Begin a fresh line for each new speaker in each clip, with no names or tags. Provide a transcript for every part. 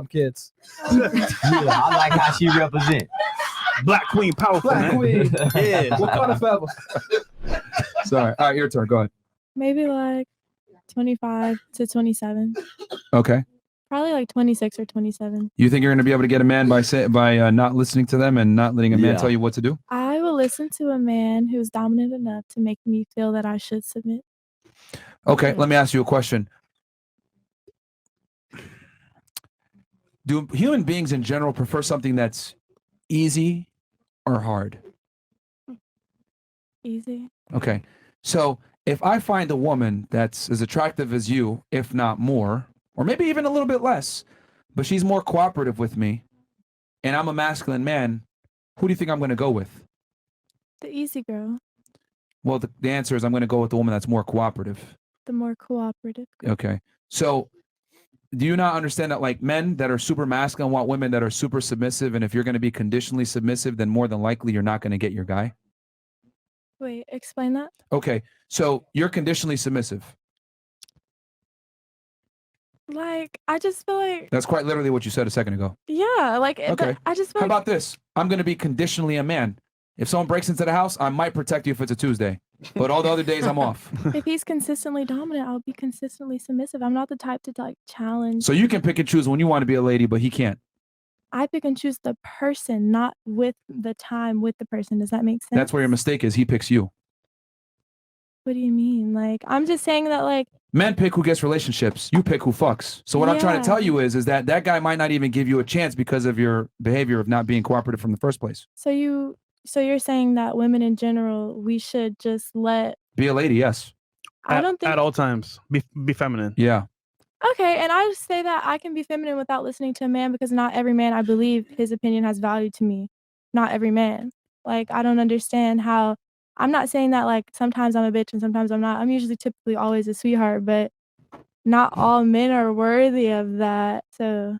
kids.
I like how she represents.
Black Queen, powerful,
Black
man.
Queen.
Yeah.
Wakanda forever.
Sorry. All right, your turn. Go ahead.
Maybe like 25 to 27.
Okay.
Probably like 26 or 27.
You think you're going to be able to get a man by not listening to them and not letting a man
Yeah.
tell you what to do?
I will listen to a man who's dominant enough to make me feel that I should submit.
Okay, let me ask you a question. Do human beings in general prefer something that's easy or hard?
Easy.
Okay. So if I find a woman that's as attractive as you, if not more, or maybe even a little bit less, but she's more cooperative with me, and I'm a masculine man, who do you think I'm going to go with?
The easy girl.
Well, the answer is I'm going to go with the woman that's more cooperative.
The more cooperative.
Okay. So do you not understand that like men that are super masculine want women that are super submissive, and if you're going to be conditionally submissive, then more than likely you're not going to get your guy?
Wait, explain that.
Okay. So you're conditionally submissive.
Like, I just feel like,
That's quite literally what you said a second ago.
yeah, like,
Okay.
I just feel
How
like,
about this? I'm going to be conditionally a man. If someone breaks into the house, I might protect you if it's a Tuesday, but all the other days I'm off.
if he's consistently dominant, I'll be consistently submissive. I'm not the type to like challenge.
So you can pick and choose when you want to be a lady, but he can't.
I pick and choose the person, not with the time with the person. Does that make sense?
That's where your mistake is. He picks you.
What do you mean? Like, I'm just saying that, like,
Men pick who gets relationships. You pick who fucks. So what I'm trying to tell
Yeah.
you is that that guy might not even give you a chance because of your behavior of not being cooperative from the first place.
so you're saying that women in general, we should just let.
Be a lady, yes.
I don't think.
At all times, be feminine.
Yeah.
Okay, and I say that I can be feminine without listening to a man because not every man, I believe, his opinion has value to me. Not every man. Like, I don't understand how. I'm not saying that like sometimes I'm a bitch and sometimes I'm not. I'm usually typically always a sweetheart, but not all men are worthy of that. So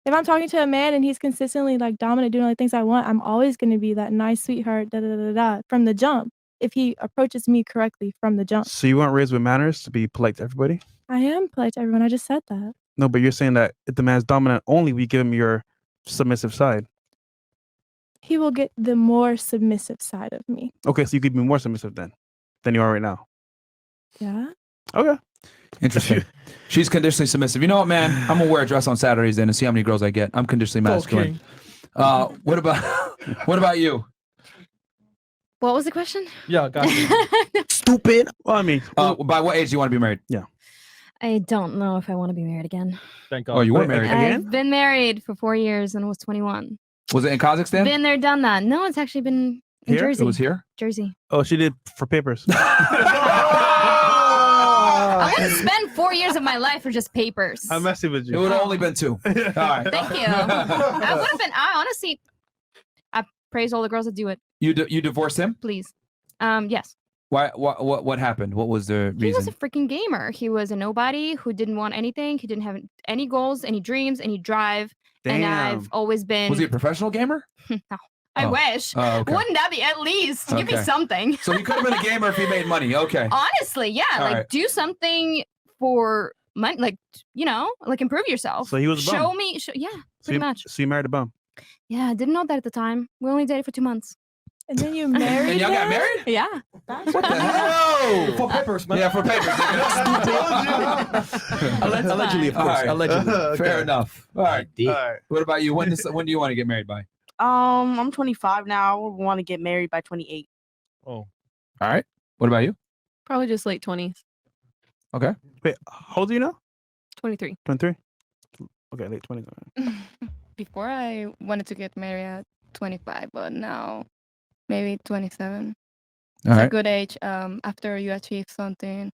if I'm talking to a man and he's consistently like dominant, doing all the things I want, I'm always going to be that nice sweetheart, da da da da, from the jump. If he approaches me correctly from the jump,
So you weren't raised with manners to be polite to everybody?
I am polite to everyone. I just said that.
No, but you're saying that if the man's dominant, only we give him your submissive side.
He will get the more submissive side of me.
Okay, so you could be more submissive then than you are right now.
Yeah.
Okay.
Interesting. She's conditionally submissive. You know what, man? I'm gonna wear a dress on Saturdays then and see how many girls I get. I'm conditionally masculine. What about you?
What was the question?
Yeah, gotcha.
Stupid. Well, I mean,
by what age do you want to be married?
Yeah.
I don't know if I want to be married again.
Thank God.
Oh, you were married again?
I've been married for 4 years and I was 21.
Was it in Kazakhstan?
Been there, done that. No, it's actually been in
Here?
Jersey.
It was here?
Jersey.
Oh, she did for papers.
I wouldn't spend 4 years of my life for just papers.
I'm messing with you.
It would have only been 2. All right.
Thank you. I would have been. I honestly, I praise all the girls that do it.
You divorced him?
Please. Yes.
Why? What happened? What was the
He was
reason?
a freaking gamer. He was a nobody who didn't want anything. He didn't have any goals, any dreams, any drive. And I've always been.
Was he a professional gamer?
No. I
Oh.
wish.
Oh, okay.
Wouldn't that be at least? Give me
Okay.
something.
So he could have been a gamer if he made money. Okay.
Honestly, yeah.
All
like
right.
do something for money, like like improve yourself.
So he was a bum.
Show me, yeah,
So
pretty
you,
much.
so you married a bum.
Yeah, I didn't know that at the time. We only dated for 2 months.
And then you married
And y'all got
him?
married?
Yeah.
What the hell?
For papers, man.
Yeah, for papers.
Allegedly, of course.
All right.
Allegedly.
Fair enough. All right.
All right.
What about you? When do you want to get married by?
I'm 25 now. I want to get married by 28.
Oh.
All right. What about you?
Probably just late 20s.
Okay.
Wait, how old are you now?
23.
23? Okay, late 20s.
Before I wanted to get married at 25, but now maybe 27.
All
It's a
right.
good age. After you achieve something,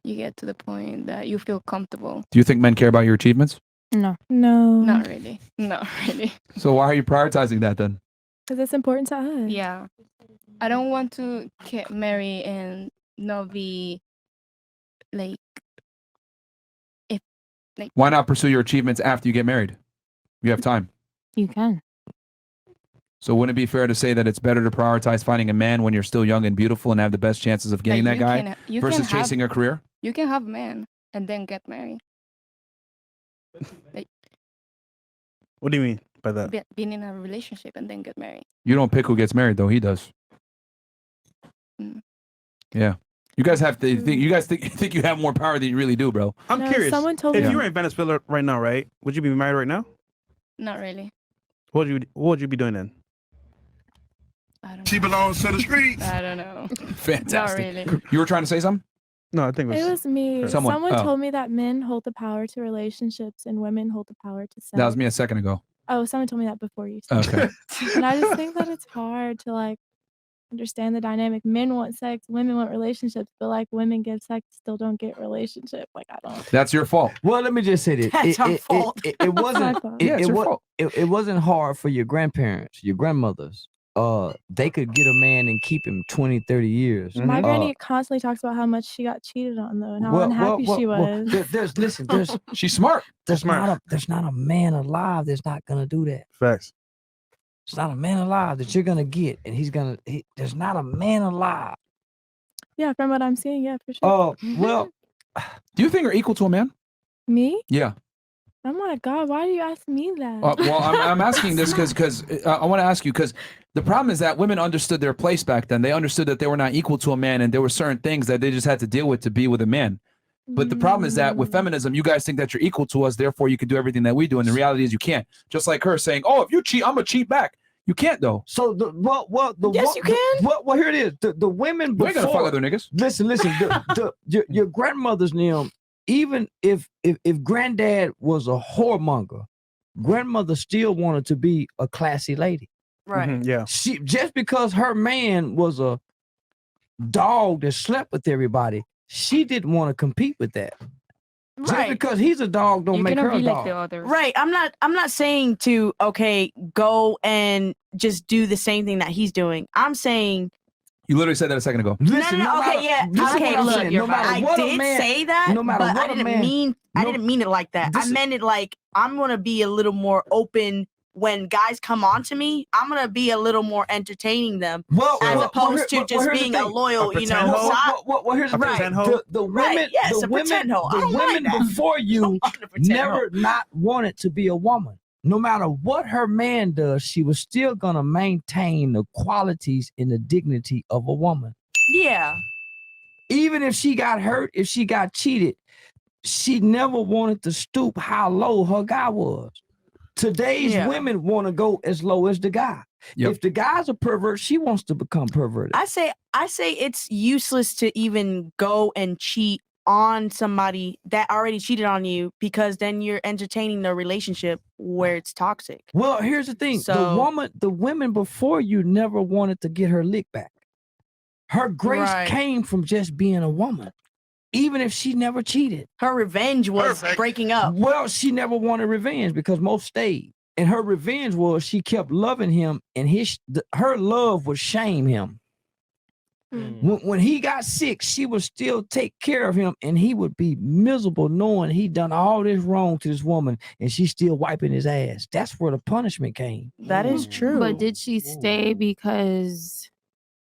you get to the point that you feel comfortable.
Do you think men care about your achievements?
No.
No.
Not really. Not really.
So why are you prioritizing that then?
Because it's important to us.
Yeah. I don't want to get married and not be like
Why not pursue your achievements after you get married? You have time.
you can.
So wouldn't it be fair to say that it's better to prioritize finding a man when you're still young and beautiful and have the best chances of getting that guy versus chasing a career?
You can have a man and then get married.
What do you mean by that?
being in a relationship and then get married.
You don't pick who gets married, though. He does.
Mm.
Yeah. You guys have to think. You guys think you have more power than you really do, bro.
I'm
No,
curious.
someone told
If
me-
you were in Venezuela right now, right? Would you be married right now?
Not really.
What would you be doing then?
I don't
She
know.
belongs to the streets.
I don't know.
Fantastic.
Not really.
You were trying to say something?
No, I think
It was me.
Someone-
Someone
oh.
told me that men hold the power to relationships and women hold the power to sex.
That was me a second ago.
Oh, someone told me that before you said
Okay.
it. And I just think that it's hard to like understand the dynamic. Men want sex, women want relationships, but like women give sex, still don't get relationship. Like I don't.
That's your fault.
Well, let me just say this.
That's our fault.
It wasn't.
my fault.
Yeah, it's your fault.
It wasn't hard for your grandparents, your grandmothers. They could get a man and keep him 20, 30 years.
My
Mhm.
granny constantly talks about how much she got cheated on though, and how unhappy she was.
There's
She's smart.
there's not a man alive that's not gonna do that.
Facts.
There's not a man alive that you're gonna get, and there's not a man alive.
Yeah, from what I'm seeing, yeah, for sure.
Oh well,
Do you think you're equal to a man?
Me?
Yeah.
Oh my God, why do you ask me that?
Well, I'm asking this because I want to ask you because the problem is that women understood their place back then. They understood that they were not equal to a man, and there were certain things that they just had to deal with to be with a man. But the problem is that with
Mm.
feminism, you guys think that you're equal to us, therefore you can do everything that we do, and the reality is you can't. Just like her saying, "Oh, if you cheat, I'm gonna cheat back." You can't though.
so
Yes, you can.
Well, here it is. The women
You ain't gonna fuck
before.
other niggas.
Listen. Your grandmothers and them, even if granddad was a whoremonger, grandmother still wanted to be a classy lady.
Right.
Mhm, yeah.
She just because her man was a dog that slept with everybody, she didn't want to compete with that. Just
Right.
because he's a dog don't
You're
make
gonna
her a
be
dog.
like the others.
Right. I'm not saying to go and just do the same thing that he's doing. I'm saying
You literally said that a second ago.
Listen,
no, okay,
matter-
yeah.
listen
Okay,
what I'm
look,
saying.
you're
No matter
I
what a
did
man,
say that,
no matter
but
what
I
a
didn't
man-
mean
no-
I didn't mean it like that.
This
I
is-
meant it like I'm gonna be a little more open when guys come on to me. I'm gonna be a little more entertaining them as opposed to just being a loyal,
A pretend hoe?
side.
Well, here's the
A
thing.
pretend hoe?
The
Right,
women,
yes,
the
a
women,
pretend hoe. I
the
don't mind
women
that.
before you
I'm a pretend hoe.
never not wanted to be a woman. No matter what her man does, she was still gonna maintain the qualities and the dignity of a woman.
Yeah.
Even if she got hurt, if she got cheated, she never wanted to stoop how low her guy was. Today's
Yeah.
women want to go as low as the guy.
Yep.
If the guy's a pervert, she wants to become perverted.
I say it's useless to even go and cheat on somebody that already cheated on you because then you're entertaining the relationship where it's toxic.
Well, here's the thing.
So-
the women before you never wanted to get her lick back. Her grace
Right.
came from just being a woman, even if she never cheated.
Her revenge was
Perfect.
breaking up.
Well, she never wanted revenge because most stayed. And her revenge was she kept loving him, and her love would shame him. When he got sick, she would still take care of him, and he would be miserable knowing he done all this wrong to this woman, and she's still wiping his ass. That's where the punishment came.
That is true.
But did she stay because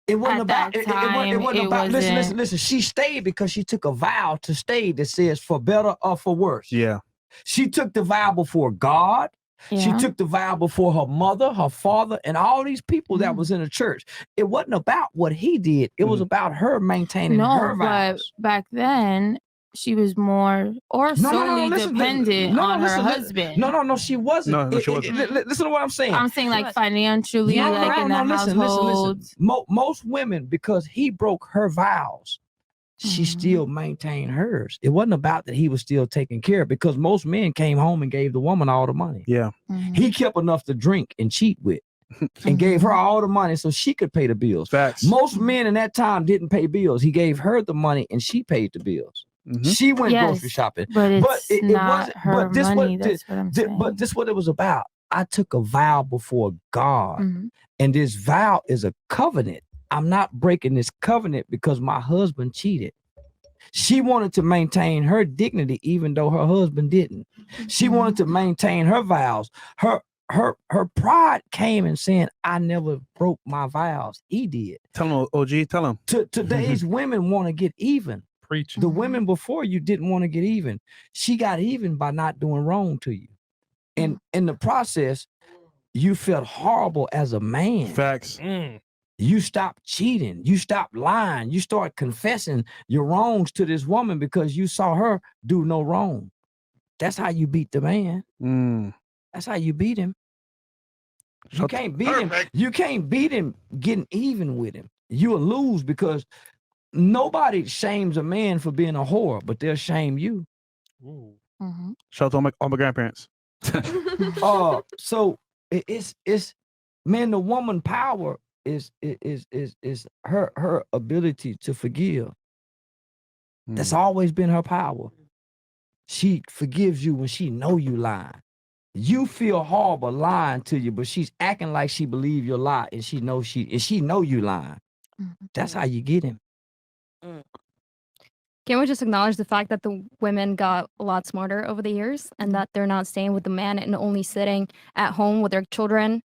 It wasn't
At
about.
that
It wasn't
time, it
about. Listen.
wasn't-
She stayed because she took a vow to stay that says for better or for worse.
Yeah.
She took the vow before God. She
yeah.
took the vow before her mother, her father, and all these people that was in the church. It wasn't about what he did. It was about her maintaining her
No, but
vows.
back then she was more or solely dependent on her husband.
No, she wasn't.
No, she wasn't.
Listen to what I'm saying.
I'm saying like financially,
No,
like in the household.
Most women, because he broke her vows, she still maintained hers. It wasn't about that he was still taking care of, because most men came home and gave the woman all the money.
Yeah.
Mhm.
He kept enough to drink and cheat with and gave her all the money so she could pay the bills.
Facts.
Most men in that time didn't pay bills. He gave her the money and she paid the bills.
Mhm.
She went
Yes,
grocery shopping.
But it's
But it
not
wasn't-
her
but this
money.
what-
That's what I'm saying.
But this is what it was about. I took a vow before God.
Mhm.
And this vow is a covenant. I'm not breaking this covenant because my husband cheated. She wanted to maintain her dignity even though her husband didn't. She wanted to maintain her vows. Her pride came in saying, I never broke my vows. He did.
Tell him, OG. Tell him.
Today's women want to get even.
Preach.
The women before you didn't want to get even. She got even by not doing wrong to you. And in the process, you felt horrible as a man.
Facts.
You stopped cheating. You stopped lying. You start confessing your wrongs to this woman because you saw her do no wrong. That's how you beat the man. That's how you beat him. You can't beat him. You can't beat him getting even with him. You'll lose because nobody shames a man for being a whore, but they'll shame you.
Shout out to all my grandparents.
So it's man, the woman power is her ability to forgive. That's always been her power. She forgives you when she know you lying. You feel horrible lying to you, but she's acting like she believe your lie, and she know you lying. That's how you get him.
Can't we just acknowledge the fact that the women got a lot smarter over the years and that they're not staying with the man and only sitting at home with their children,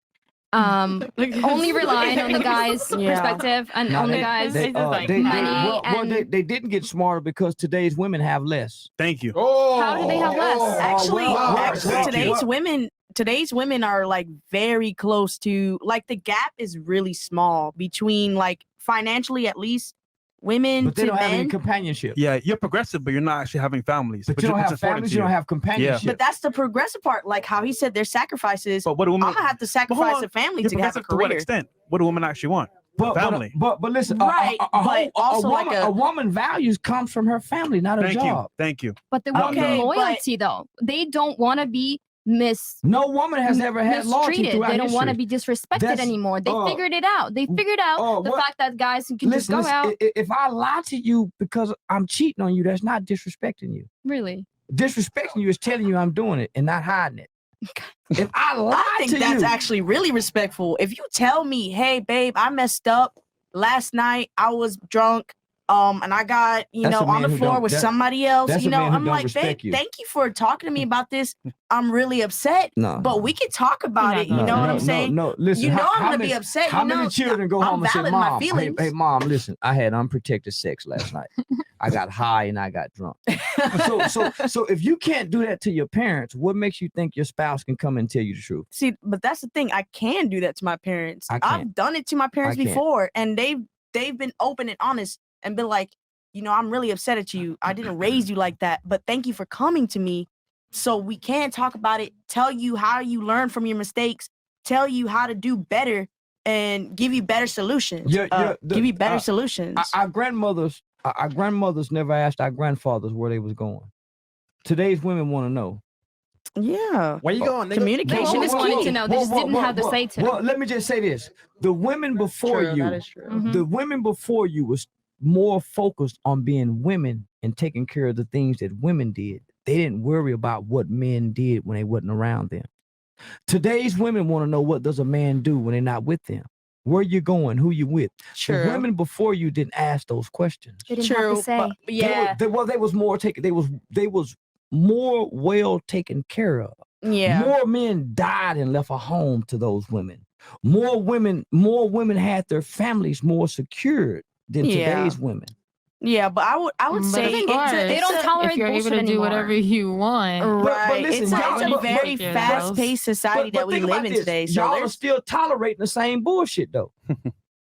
only relying on the guy's perspective and on the guy's money.
They didn't get smarter because today's women have less.
Thank you.
How do they have less?
Actually, today's women are like very close to, like, the gap is really small between, like, financially at least, women
but they
to
don't have any
men.
companionship.
Yeah, you're progressive, but you're not actually having families.
But you don't have families, you don't have companionship.
But that's the progressive part. Like how he said, there's sacrifices.
But what do women?
I'm gonna have to sacrifice a family
You're
to have a
progressive to what
career.
extent? What do women actually want?
But listen,
Right, but also like
a woman values comes from her family, not a job.
Thank you.
But they want
Okay, but-
loyalty, though. They don't want to be
No woman has ever had loyalty
mistreated.
throughout
They don't want to
history.
be disrespected
That's-
anymore. They figured it out. They figured out the fact that guys can just go out.
If I lie to you because I'm cheating on you, that's not disrespecting you.
Really?
Disrespecting you is telling you I'm doing it and not hiding it. If I lie
I think
to
that's
you,
actually really respectful. If you tell me, hey babe, I messed up last night, I was drunk, and I got,
That's a
on
man
the
who
floor
don't-
with
that-
somebody else,
that's a man who
I'm
don't
like, babe,
respect you.
thank you for talking to me about this. I'm really upset,
No,
but we can talk about it. You know what I'm saying?
No, listen.
You know I'm gonna
many-
be upset.
How
you
many
know,
children go
I'm
home and say,
valid in my
"Mom, hey,
feelings."
mom, listen, I had unprotected sex last night. I got high and I got drunk." So if you can't do that to your parents, what makes you think your spouse can come and tell you the truth?
See, but that's the thing. I can do that to my parents.
I can't.
I've done it to my parents
can't.
before, and they've been open and honest and been like, I'm really upset at you. I didn't raise you like that, but thank you for coming to me, so we can talk about it. Tell you how you learn from your mistakes. Tell you how to do better, and give you better solutions. Give you better solutions.
Our grandmothers never asked our grandfathers where they was going. Today's women want to know.
Yeah.
Where you going, nigga?
Communication is
Women
key.
wanted to know. They just didn't have the say to.
Well, let me just say this: the women before you, the women before you was more focused on being women and taking care of the things that women did. They didn't worry about what men did when they wasn't around them. Today's women want to know, what does a man do when they're not with them? Where you going? Who you with? The women before you didn't ask those questions.
They didn't have to say.
They was more taken. They was more well taken care of.
Yeah.
More men died and left a home to those women. More women had their families more secured than today's women.
Yeah, but I would say
they don't tolerate
if you're able
bullshit
to do
anymore.
whatever you want.
Right.
listen,
It's
y'all-
a very
but-
fast-paced society that we
think
live
about
in
this.
today. So
Y'all are
there's
still tolerating the same bullshit though.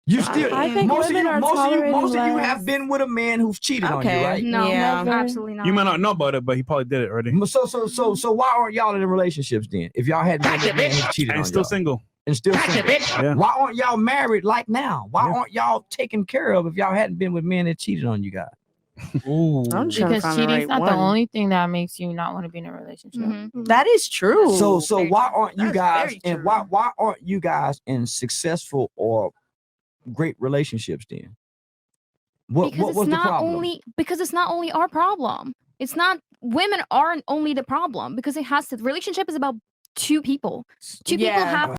You still
I think
most of
women
you
are
most of you
tolerating
have
less.
been with a man who's cheated on you,
Okay.
right?
No,
Yeah.
absolutely not.
You might not know about it, but he probably did it already.
So why aren't y'all in relationships then? If y'all hadn't been with a man who cheated
And
on
still
y'all
single.
and still single,
Yeah.
why aren't y'all married like now? Why aren't y'all taken care of if y'all hadn't been with men that cheated on you guys?
Ooh.
I'm trying to
Because
find the
cheating's
right
not the
one.
only thing that makes you not want to be in a relationship.
That is true.
So why aren't you
That's
guys
very
and
true.
why aren't you guys in successful or great relationships then? What
Because
was
it's
the
not
problem?
because it's not only our problem. It's not, women aren't only the problem, because the relationship is about two people. Two people
Yeah.
have